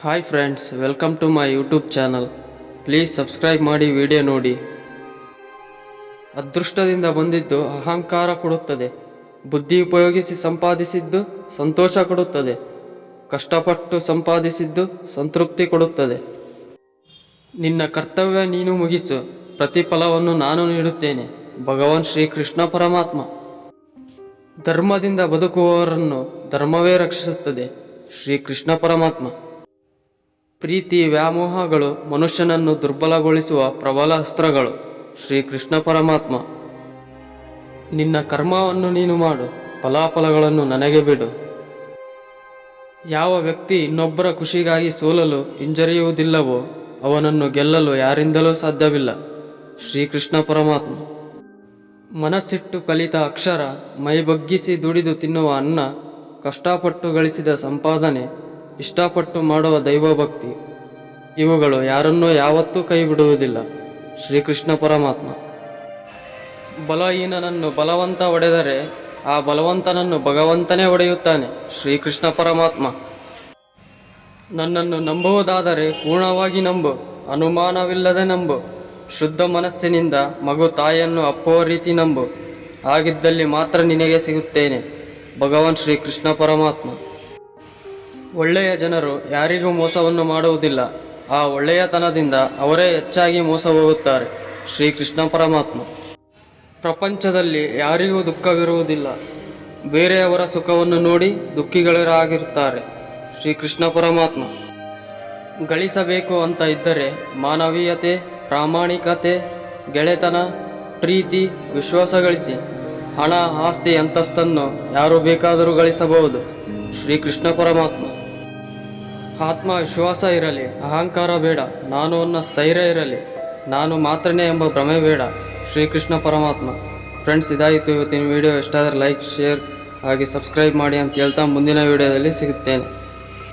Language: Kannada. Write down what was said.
Hi friends, welcome to my YouTube channel. Please subscribe ಮಾಡಿ, ವಿಡಿಯೋ ನೋಡಿ. ಅದೃಷ್ಟದಿಂದ ಬಂದಿದ್ದು ಅಹಂಕಾರ ಕೊಡುತ್ತದೆ. ಬುದ್ಧಿ ಉಪಯೋಗಿಸಿ ಸಂಪಾದಿಸಿದ್ದು ಸಂತೋಷ ಕೊಡುತ್ತದೆ. ಕಷ್ಟಪಟ್ಟು ಸಂಪಾದಿಸಿದ್ದು ಸಂತೃಪ್ತಿ ಕೊಡುತ್ತದೆ. ನಿನ್ನ ಕರ್ತವ್ಯ ನೀನು ಮುಗಿಸು, ಪ್ರತಿಫಲವನ್ನು ನಾನು ನೀಡುತ್ತೇನೆ. ಭಗವಾನ್ ಶ್ರೀಕೃಷ್ಣ ಪರಮಾತ್ಮ. ಧರ್ಮದಿಂದ ಬದುಕುವವರನ್ನು ಧರ್ಮವೇ ರಕ್ಷಿಸುತ್ತದೆ. ಶ್ರೀಕೃಷ್ಣ ಪರಮಾತ್ಮ. ಪ್ರೀತಿ ವ್ಯಾಮೋಹಗಳು ಮನುಷ್ಯನನ್ನು ದುರ್ಬಲಗೊಳಿಸುವ ಪ್ರಬಲ ಅಸ್ತ್ರಗಳು. ಶ್ರೀಕೃಷ್ಣ ಪರಮಾತ್ಮ. ನಿನ್ನ ಕರ್ಮವನ್ನು ನೀನು ಮಾಡು, ಫಲಾಫಲಗಳನ್ನು ನನಗೆ ಬಿಡು. ಯಾವ ವ್ಯಕ್ತಿ ಇನ್ನೊಬ್ಬರ ಖುಷಿಗಾಗಿ ಸೋಲಲು ಹಿಂಜರಿಯುವುದಿಲ್ಲವೋ ಅವನನ್ನು ಗೆಲ್ಲಲು ಯಾರಿಂದಲೂ ಸಾಧ್ಯವಿಲ್ಲ. ಶ್ರೀಕೃಷ್ಣ ಪರಮಾತ್ಮ. ಮನಸ್ಸಿಟ್ಟು ಕಲಿತ ಅಕ್ಷರ, ಮೈ ಬಗ್ಗಿಸಿ ದುಡಿದು ತಿನ್ನುವ ಅನ್ನ, ಕಷ್ಟಪಟ್ಟು ಗಳಿಸಿದ ಸಂಪಾದನೆ, ಇಷ್ಟಪಟ್ಟು ಮಾಡುವ ದೈವಭಕ್ತಿ, ಇವುಗಳು ಯಾರನ್ನೂ ಯಾವತ್ತೂ ಕೈ ಬಿಡುವುದಿಲ್ಲ. ಶ್ರೀಕೃಷ್ಣ ಪರಮಾತ್ಮ. ಬಲಹೀನನನ್ನು ಬಲವಂತ ಹೊಡೆದರೆ ಆ ಬಲವಂತನನ್ನು ಭಗವಂತನೇ ಹೊಡೆಯುತ್ತಾನೆ. ಶ್ರೀಕೃಷ್ಣ ಪರಮಾತ್ಮ. ನನ್ನನ್ನು ನಂಬುವುದಾದರೆ ಪೂರ್ಣವಾಗಿ ನಂಬು, ಅನುಮಾನವಿಲ್ಲದೆ ನಂಬು. ಶುದ್ಧ ಮನಸ್ಸಿನಿಂದ ಮಗು ತಾಯಿಯನ್ನು ಅಪ್ಪುವ ರೀತಿ ನಂಬು. ಹಾಗಿದ್ದಲ್ಲಿ ಮಾತ್ರ ನಿನಗೆ ಸಿಗುತ್ತೇನೆ. ಭಗವಾನ್ ಶ್ರೀಕೃಷ್ಣ ಪರಮಾತ್ಮ. ಒಳ್ಳೆಯ ಜನರು ಯಾರಿಗೂ ಮೋಸವನ್ನು ಮಾಡುವುದಿಲ್ಲ. ಆ ಒಳ್ಳೆಯತನದಿಂದ ಅವರೇ ಹೆಚ್ಚಾಗಿ ಮೋಸ ಹೋಗುತ್ತಾರೆ. ಶ್ರೀಕೃಷ್ಣ ಪರಮಾತ್ಮ. ಪ್ರಪಂಚದಲ್ಲಿ ಯಾರಿಗೂ ದುಃಖವಿರುವುದಿಲ್ಲ. ಬೇರೆಯವರ ಸುಖವನ್ನು ನೋಡಿ ದುಃಖಿಗಳಾಗಿರುತ್ತಾರೆ. ಶ್ರೀಕೃಷ್ಣ ಪರಮಾತ್ಮ. ಗಳಿಸಬೇಕು ಅಂತ ಇದ್ದರೆ ಮಾನವೀಯತೆ, ಪ್ರಾಮಾಣಿಕತೆ, ಗೆಳೆತನ, ಪ್ರೀತಿ, ವಿಶ್ವಾಸ ಗಳಿಸಿ. ಹಣ, ಆಸ್ತಿ, ಅಂತಸ್ತನ್ನು ಯಾರು ಬೇಕಾದರೂ ಗಳಿಸಬಹುದು. ಶ್ರೀಕೃಷ್ಣ ಪರಮಾತ್ಮ. ಆತ್ಮವಿಶ್ವಾಸ ಇರಲಿ, ಅಹಂಕಾರ ಬೇಡ. ನಾನು ಅನ್ನೋ ಸ್ಥೈರ್ಯ ಇರಲಿ, ನಾನು ಮಾತ್ರನೇ ಎಂಬ ಭ್ರಮೆ ಬೇಡ. ಶ್ರೀಕೃಷ್ಣ ಪರಮಾತ್ಮ. ಫ್ರೆಂಡ್ಸ್, ಇದಾಯಿತು ಇವತ್ತಿನ ವಿಡಿಯೋ. ಇಷ್ಟ ಆದರೆ ಲೈಕ್, ಶೇರ್ ಹಾಗೆ ಸಬ್ಸ್ಕ್ರೈಬ್ ಮಾಡಿ ಅಂತ ಹೇಳ್ತಾ ಮುಂದಿನ ವಿಡಿಯೋದಲ್ಲಿ ಸಿಗುತ್ತೇನೆ.